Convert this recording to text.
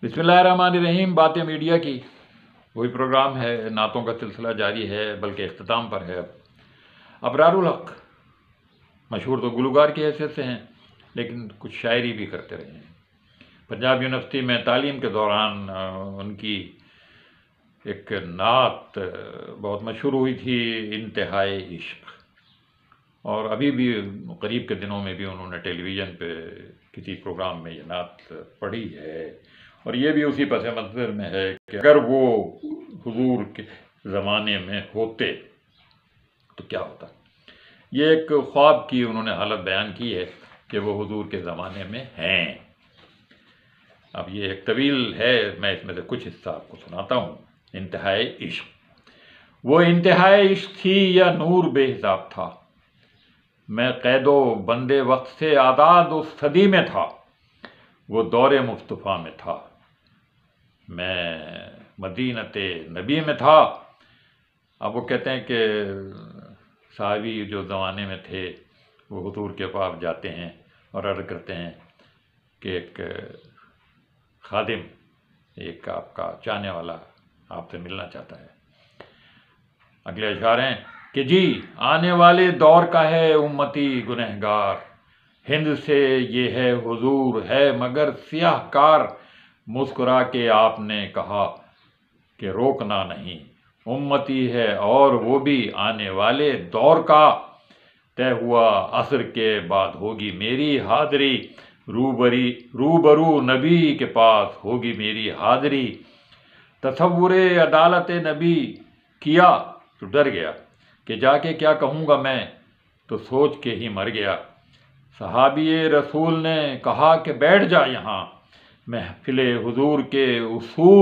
बिस्मिल्लाहिर्रहमानिर्रहीम। बातें मीडिया की वही प्रोग्राम है, नातों का सिलसिला जारी है, बल्कि इख्तिताम पर है। अब अबरारुल हक मशहूर तो गुलकार की हैसियत से हैं, लेकिन कुछ शायरी भी करते रहे हैं। पंजाब यूनिवर्सिटी में तालीम के दौरान उनकी एक नात बहुत मशहूर हुई थी, इंतहाए इश्क। और अभी भी करीब के दिनों में भी उन्होंने टेलीविज़न पे किसी प्रोग्राम में ये नात पढ़ी है। और ये भी उसी पस मंज़र में है कि अगर वो हुजूर के ज़माने में होते तो क्या होता। ये एक ख्वाब की उन्होंने हालत बयान की है कि वो हुजूर के ज़माने में हैं। अब ये एक तवील है, मैं इसमें से कुछ हिस्सा आपको सुनाता हूँ। इंतहाए इश्क। वो इंतहाए इश्क थी या नूर बेहिसाब था, मैं कैदो बंदे वक्त से आज़ाद उस सदी में था। वो दौरे मुस्तफ़ा में था, मैं मदीनते नबी में था। अब वो कहते हैं कि साहबी जो ज़माने में थे वो हुजूर के पास जाते हैं और अर्ज़ करते हैं कि एक खादिम, एक आपका चाहने वाला आपसे मिलना चाहता है। अगले अशआर हैं कि जी आने वाले दौर का है उम्मती गुनहगार, हिंद से ये है हुजूर है मगर सियाहकार। मुस्कुरा के आपने कहा कि रोकना नहीं, उम्मती है और वो भी आने वाले दौर का। तय हुआ असर के बाद होगी मेरी हाज़री, रूबरू नबी के पास होगी मेरी हाज़री। तसव्वुरे अदालत नबी किया तो डर गया कि जाके क्या कहूँगा मैं, तो सोच के ही मर गया। सहाबी रसूल ने कहा कि बैठ जा यहाँ, महफिले हुजूर के उसूल